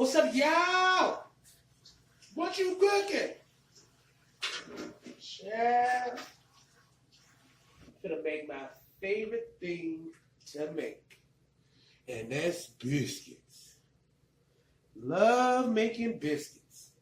What's up, y'all? What you cooking? Child. I'm gonna make my favorite thing to make, and that's biscuits. Love making biscuits.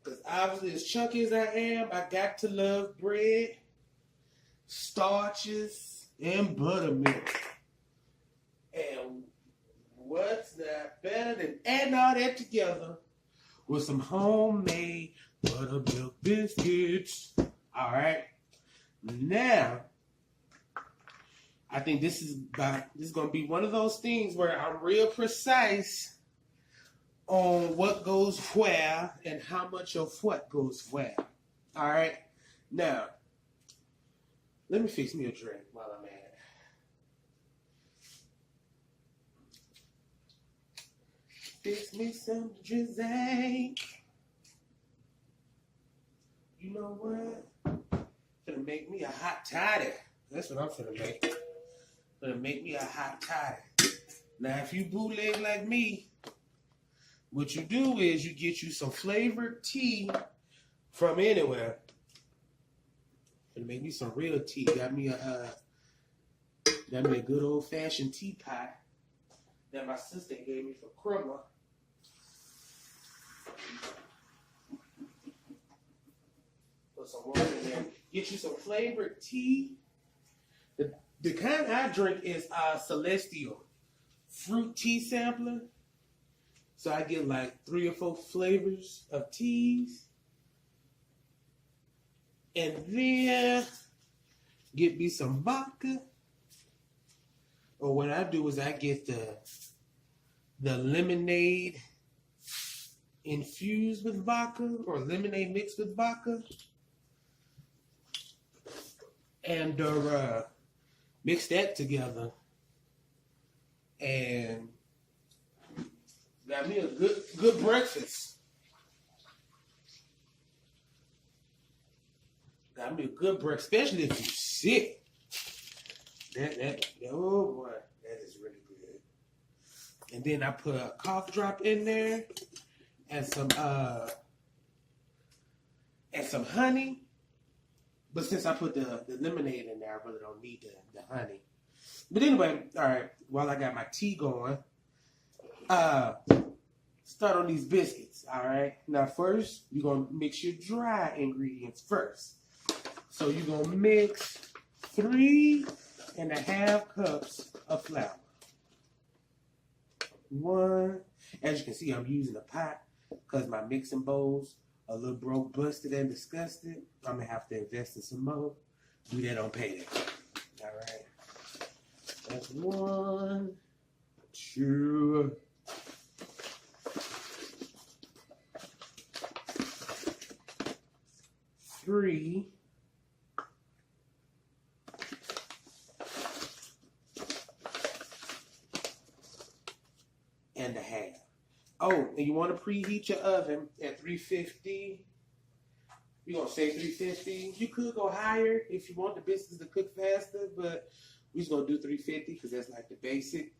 Because obviously, as chunky as I am, I got to love bread, starches, and buttermilk. And what's not better than adding all that together with some homemade buttermilk biscuits? All right. Now, I think this is going to be one of those things where I'm real precise on what goes where and how much of what goes where. All right. Now, let me fix me a drink while I'm at it. Fix me some drink. You know what? Gonna make me a hot toddy. That's what I'm gonna make. Gonna make me a hot toddy. Now, if you bootleg like me, what you do is you get you some flavored tea from anywhere. Gonna make me some real tea. Got me a good old fashioned teapot that my sister gave me for Christmas. Put some water in there. Get you some flavored tea. The kind I drink is Celestial fruit tea sampler. So I get like 3 or 4 flavors of teas. And then get me some vodka. Or what I do is I get the lemonade infused with vodka or lemonade mixed with vodka. And mix that together. And got me a good breakfast. Got me a good breakfast, especially if you're sick. Oh boy, that is really good. And then I put a cough drop in there and some honey. But since I put the lemonade in there, I really don't need the honey. But anyway, all right, while I got my tea going, start on these biscuits, all right? Now, first, you're going to mix your dry ingredients first. So you're going to mix 3.5 cups of flour. 1, as you can see, I'm using a pot because my mixing bowls are a little broke, busted, and disgusted. I'm going to have to invest in some more. Do that on payday. All right. That's 1, 2, 3. And a half. Oh, and you want to preheat your oven at 350. We're going to say 350. You could go higher if you want the biscuits to cook faster, but we're just going to do 350 because that's like the basic.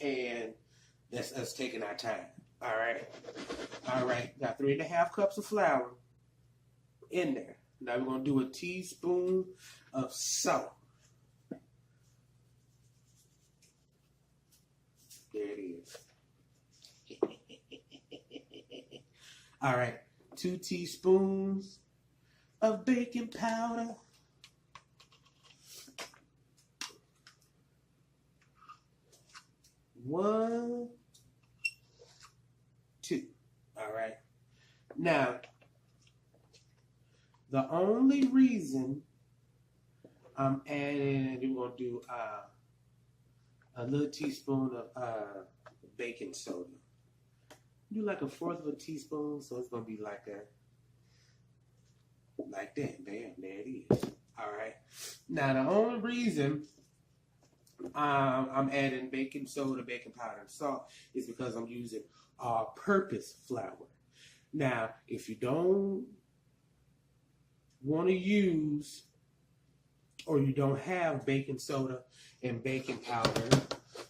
And that's us taking our time. All right. All right. Got 3.5 cups of flour in there. Now we're going to do a teaspoon of salt. There it is. All right, 2 teaspoons of baking powder. 1, 2. All right. Now, the only reason I'm adding, we're going to do a little teaspoon of baking soda. Do like 1/4 of a teaspoon, so it's gonna be like that. Bam, there it is. All right. Now the only reason I'm adding baking soda, baking powder, and salt is because I'm using all-purpose flour. Now, if you don't want to use or you don't have baking soda and baking powder,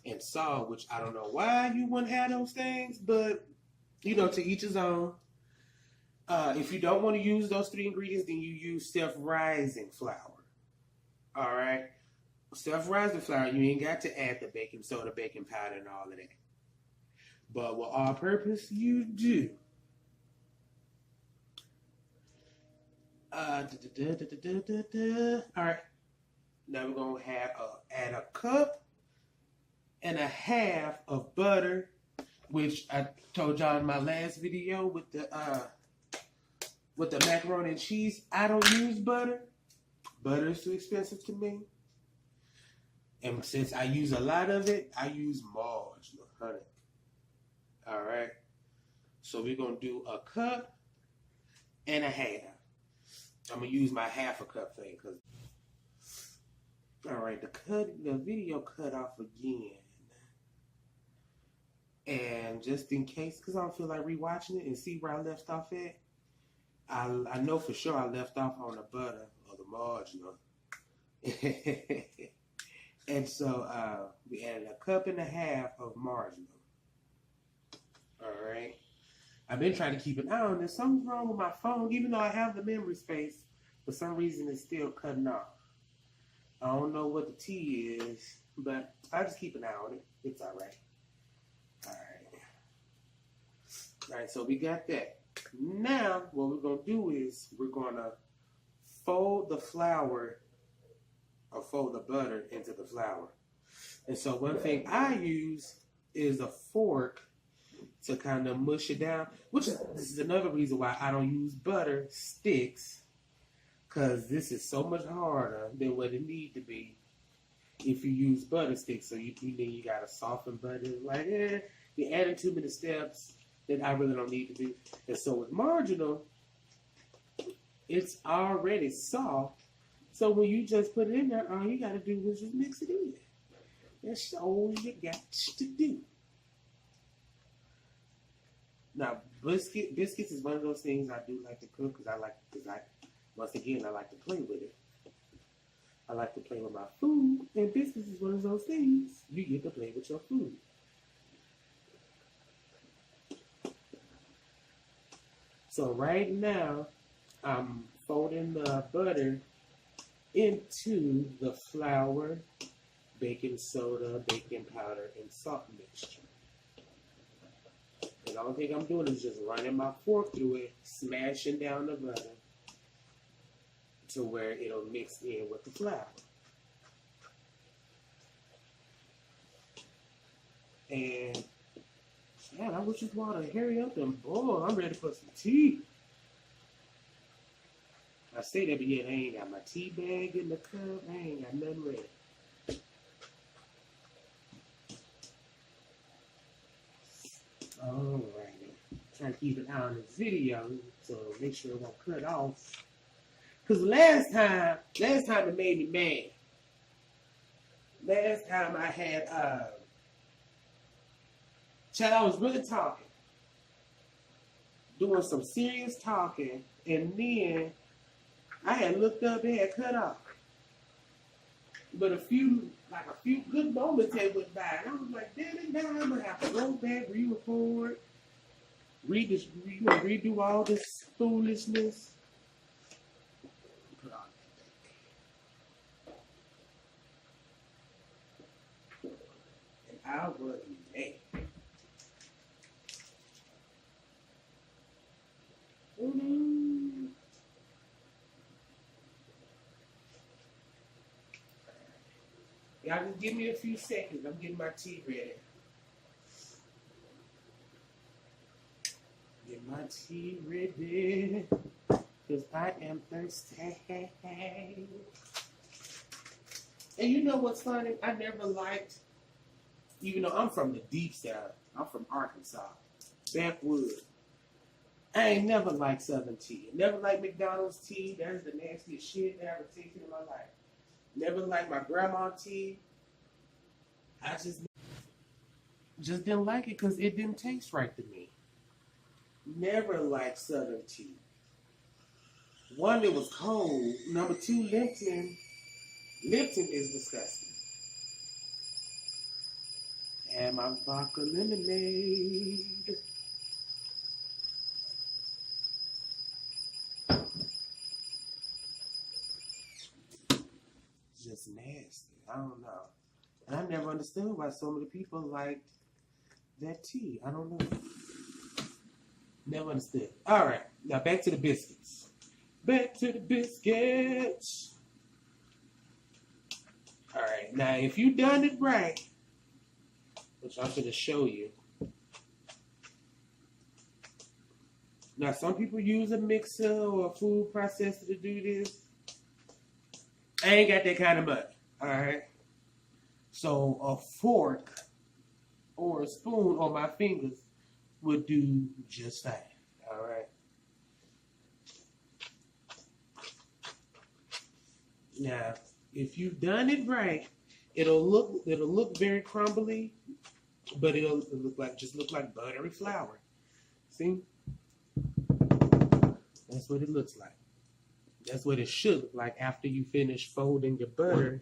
and salt, which I don't know why you wouldn't have those things, but you know, to each his own. If you don't want to use those 3 ingredients, then you use self-rising flour. All right, self-rising flour. You ain't got to add the baking soda, baking powder, and all of that. But with all-purpose, you do. All right. Now we're gonna add a cup and a half of butter, which I told y'all in my last video with the macaroni and cheese. I don't use butter. Butter is too expensive to me. And since I use a lot of it, I use margarine, honey. All right. So we're gonna do a cup and a half. I'm gonna use my half a cup thing because. All right, the video cut off again, and just in case, because I don't feel like rewatching it and see where I left off at, I know for sure I left off on the butter or the margarine, and so we added a cup and a half of margarine. All right, I've been trying to keep an eye on this. Something's wrong with my phone, even though I have the memory space. For some reason, it's still cutting off. I don't know what the T is, but I just keep an eye on it. It's all right. All right. All right, so we got that. Now, what we're going to do is we're going to fold the flour or fold the butter into the flour. And so one thing I use is a fork to kind of mush it down, this is another reason why I don't use butter sticks. Because this is so much harder than what it need to be if you use butter sticks. So you got to soften butter. Like, you're adding too many steps that I really don't need to do. And so with marginal, it's already soft. So when you just put it in there, all you got to do is just mix it in. That's all you got to do. Now, biscuits is one of those things I do like to cook once again, I like to play with it. I like to play with my food, and biscuits is one of those things you get to play with your food. So right now, I'm folding the butter into the flour, baking soda, baking powder, and salt mixture. And the only thing I'm doing is just running my fork through it, smashing down the butter to where it'll mix in with the flour. And man, I wish you'd want to hurry up and boil. I'm ready for some tea. I say that, but yet I ain't got my tea bag in the cup. I ain't got nothing ready. Alrighty. Trying to keep an eye on this video so make sure it won't cut off. Because last time it made me mad. Last time I had, I was really talking. Doing some serious talking. And then I had looked up and had cut off. But a few good moments had went by. And I was like, damn it, now I'm going to have to go back, re-record, redo all this foolishness. I was mad. Y'all just give me a few seconds. I'm getting my tea ready. Get my tea ready. Because I am thirsty. And you know what's funny? I never liked, even though I'm from the deep south, I'm from Arkansas, backwoods. I ain't never liked Southern tea. Never liked McDonald's tea. That is the nastiest shit I ever tasted in my life. Never liked my grandma tea. I just didn't like it because it didn't taste right to me. Never liked Southern tea. One, it was cold. Number two, Lipton. Lipton is disgusting. have my vodka lemonade. Just nasty. I don't know. And I never understood why so many people like that tea. I don't know. Never understood. All right. Now back to the biscuits. Back to the biscuits. All right. Now if you done it right, which I'm going to show you. Now some people use a mixer or a food processor to do this. I ain't got that kind of money. All right. So a fork or a spoon on my fingers would do just fine. All right. Now, if you've done it right, it'll look very crumbly, but it'll look like buttery flour. See? That's what it looks like. That's what it should look like after you finish folding your butter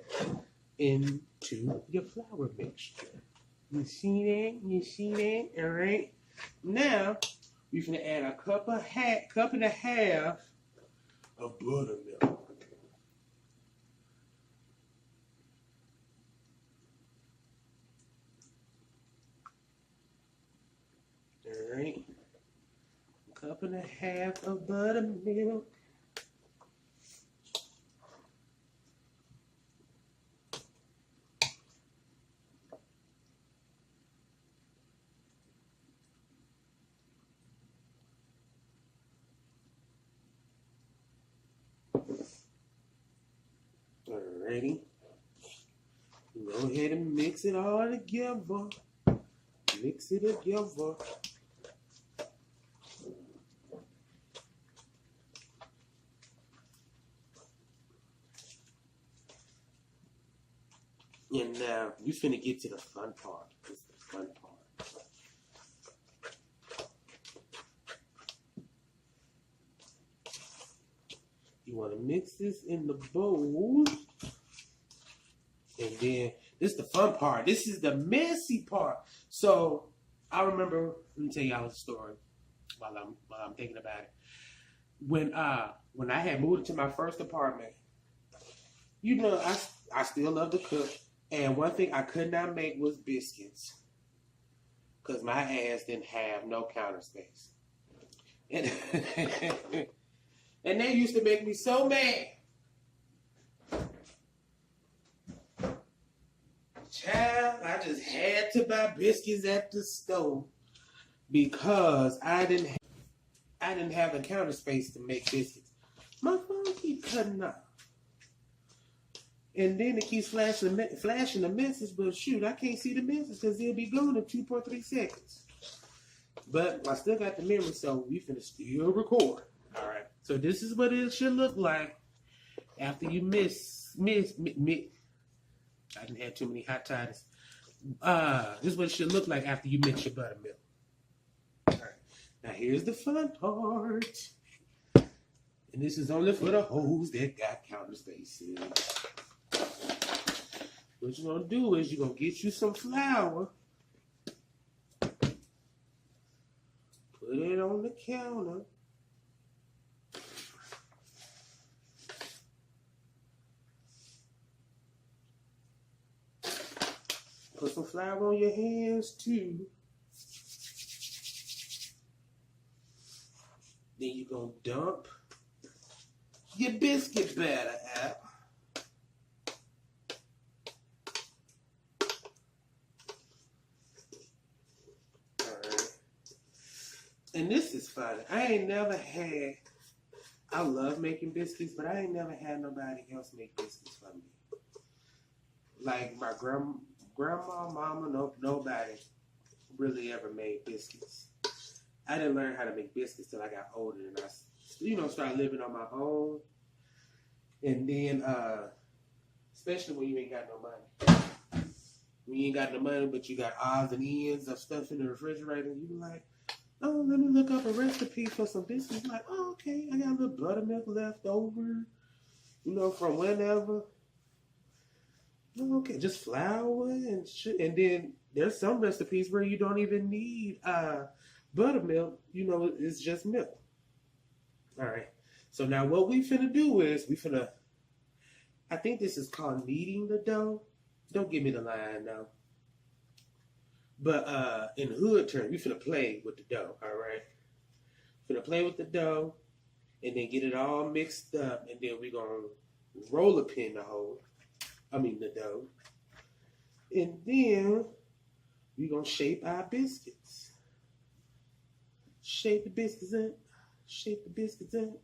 into your flour mixture. You see that? You see that? All right. Now we're gonna add a cup and a half of buttermilk. All right. A cup and a half of buttermilk. Alrighty. Go ahead and mix it all together. Mix it together. And now we finna get to the fun part. This is the fun part. You want to mix this in the bowl. And then, this is the fun part. This is the messy part. So, I remember, let me tell y'all a story while I'm thinking about it. When I had moved into my first apartment, you know, I still love to cook. And one thing I could not make was biscuits. Because my ass didn't have no counter space. And, and that used to make me so mad. Child, I just had to buy biscuits at the store because I didn't have the counter space to make biscuits. My phone keeps cutting off. And then it keeps flashing the message, but shoot, I can't see the message because it'll be gone in 2.3 seconds. But I still got the memory, so we finna still record. All right. So this is what it should look like after you mix. I didn't have too many hot toddies. This is what it should look like after you mix your buttermilk. All right. Now here's the fun part. And this is only for the hoes that got counter spaces. What you're going to do is you're going to get you some flour. Put it on the counter. Put some flour on your hands too. Then you're going to dump your biscuit batter out. And this is funny. I love making biscuits, but I ain't never had nobody else make biscuits for me. Like my grandma, mama, nobody really ever made biscuits. I didn't learn how to make biscuits till I got older and I, started living on my own. And then, especially when you ain't got no money. When you ain't got no money, but you got odds and ends of stuff in the refrigerator, you be like, oh, let me look up a recipe for some biscuits. Like, oh, okay, I got a little buttermilk left over, from whenever. Okay, just flour and shit. And then there's some recipes where you don't even need buttermilk. You know, it's just milk. All right. So now what we finna do is I think this is called kneading the dough. Don't give me the line now. But in hood terms, we finna play with the dough, all right? Finna play with the dough and then get it all mixed up, and then we're gonna roll a pin the dough. And then we're gonna shape our biscuits. Shape the biscuits in. Shape the biscuits in.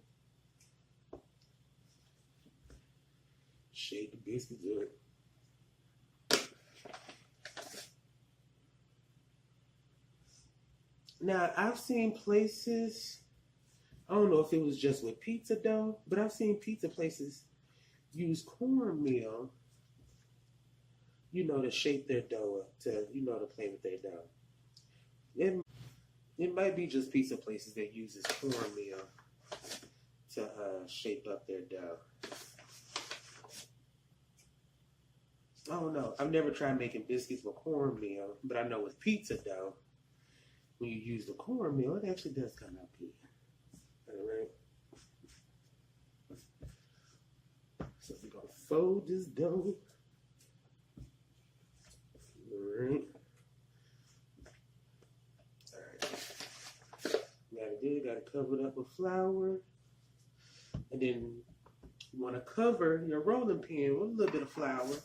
Shape the biscuits in. Now, I've seen places, I don't know if it was just with pizza dough, but I've seen pizza places use cornmeal, to shape their dough up, to play with their dough. It might be just pizza places that uses cornmeal to shape up their dough. I don't know. I've never tried making biscuits with cornmeal, but I know with pizza dough, when you use the cornmeal, it actually does come out good. All right. So we're going to fold this dough. All right. Got to cover it up with flour. And then you want to cover your rolling pin with a little bit of flour,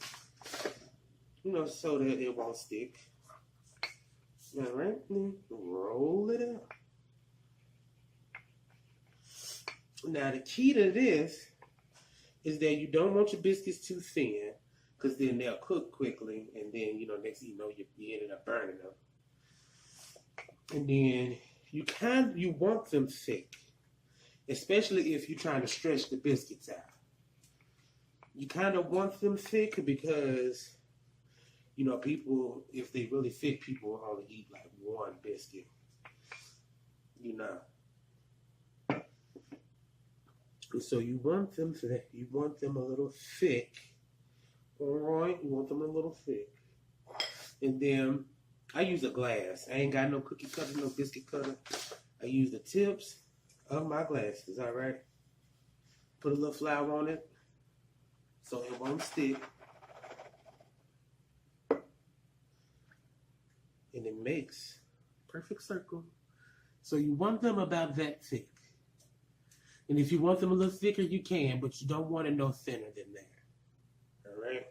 so that it won't stick. All right, roll it out. Now, the key to this is that you don't want your biscuits too thin, because then they'll cook quickly, and then, next thing you know, you ended up burning them. And then you want them thick, especially if you're trying to stretch the biscuits out. You kind of want them thick because, people, if they really thick, people will only eat like one biscuit. So you want them thick. You want them a little thick. All right? You want them a little thick. And then I use a glass. I ain't got no cookie cutter, no biscuit cutter. I use the tips of my glasses, all right? Put a little flour on it so it won't stick. And it makes a perfect circle. So you want them about that thick. And if you want them a little thicker, you can, but you don't want it no thinner than that. All right?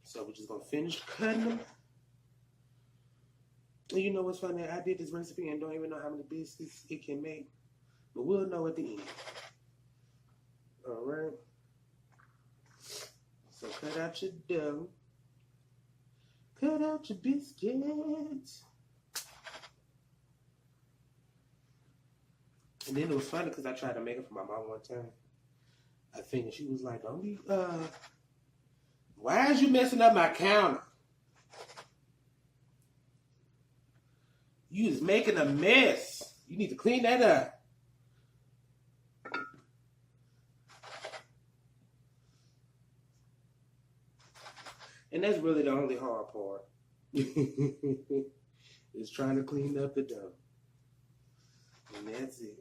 So we're just going to finish cutting them. And you know what's funny? I did this recipe and don't even know how many biscuits it can make. But we'll know at the end. All right? So cut out your dough. Cut out your biscuits. And then it was funny because I tried to make it for my mom one time. I think, and she was like, don't be, why is you messing up my counter? You is making a mess. You need to clean that up. And that's really the only hard part. Is trying to clean up the dough. And that's it.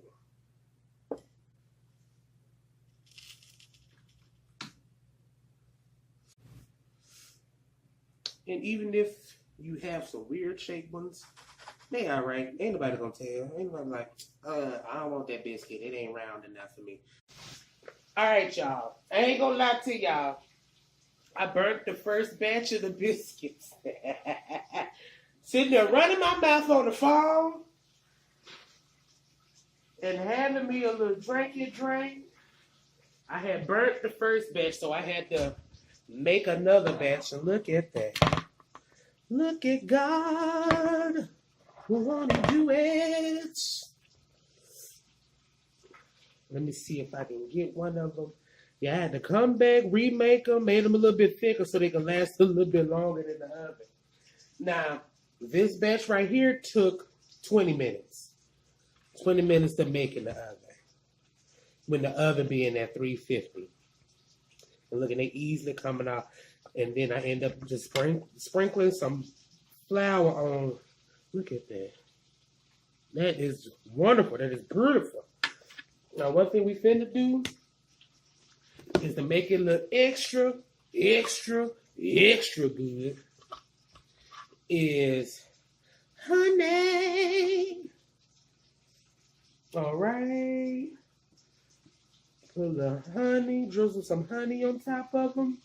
And even if you have some weird shaped ones, they all right. Ain't nobody gonna tell. Ain't nobody like, I don't want that biscuit. It ain't round enough for me. All right, y'all. I ain't gonna lie to y'all. I burnt the first batch of the biscuits. Sitting there running my mouth on the phone and having me a little drink. I had burnt the first batch, so I had to make another batch. And look at that. Look at God. Who wanna do it? Let me see if I can get one of them. Yeah, I had to come back, remake them, made them a little bit thicker so they can last a little bit longer in the oven. Now, this batch right here took 20 minutes. 20 minutes to make in the oven. When the oven being at 350. And look, and they easily coming out. And then I end up just sprinkling some flour on. Look at that. That is wonderful. That is beautiful. Now, one thing we finna do is to make it look extra, extra, extra good is honey. All right. Put the honey, drizzle some honey on top of them.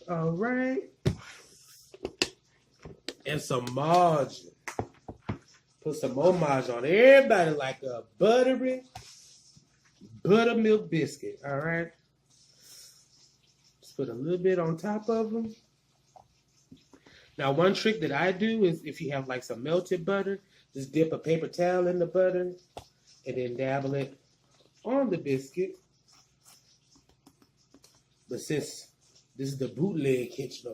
All right. And some margarine. Put some more margarine on everybody like a buttermilk biscuit. All right. Just put a little bit on top of them. Now, one trick that I do is if you have like some melted butter, just dip a paper towel in the butter and then dabble it on the biscuit. But since this is the bootleg kitchen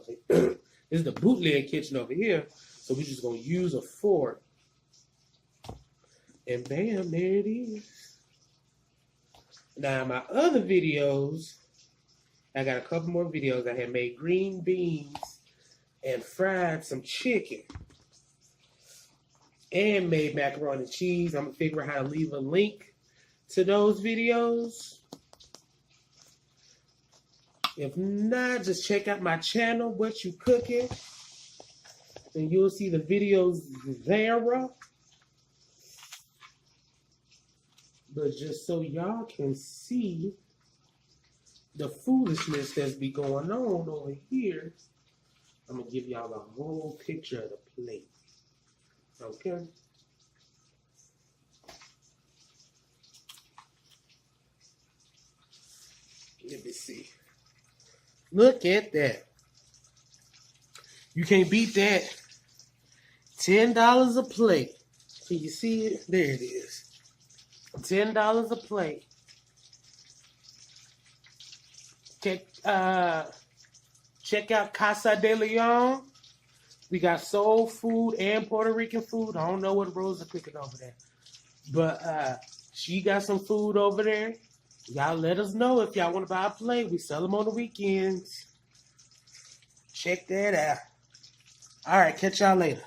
over here, so we're just gonna use a fork. And bam, there it is. Now, my other videos, I got a couple more videos. I had made green beans and fried some chicken and made macaroni and cheese. I'm gonna figure out how to leave a link to those videos. If not, just check out my channel, What You Cooking, and you'll see the videos there. But just so y'all can see the foolishness that's be going on over here, I'm going to give y'all a whole picture of the plate. Okay? Let me see. Look at that. You can't beat that. $10 a plate. Can you see it? There it is. $10 a plate. Check out Casa de Leon. We got soul food and Puerto Rican food. I don't know what Rosa cooking over there. But she got some food over there. Y'all let us know if y'all want to buy a plate. We sell them on the weekends. Check that out. All right, catch y'all later.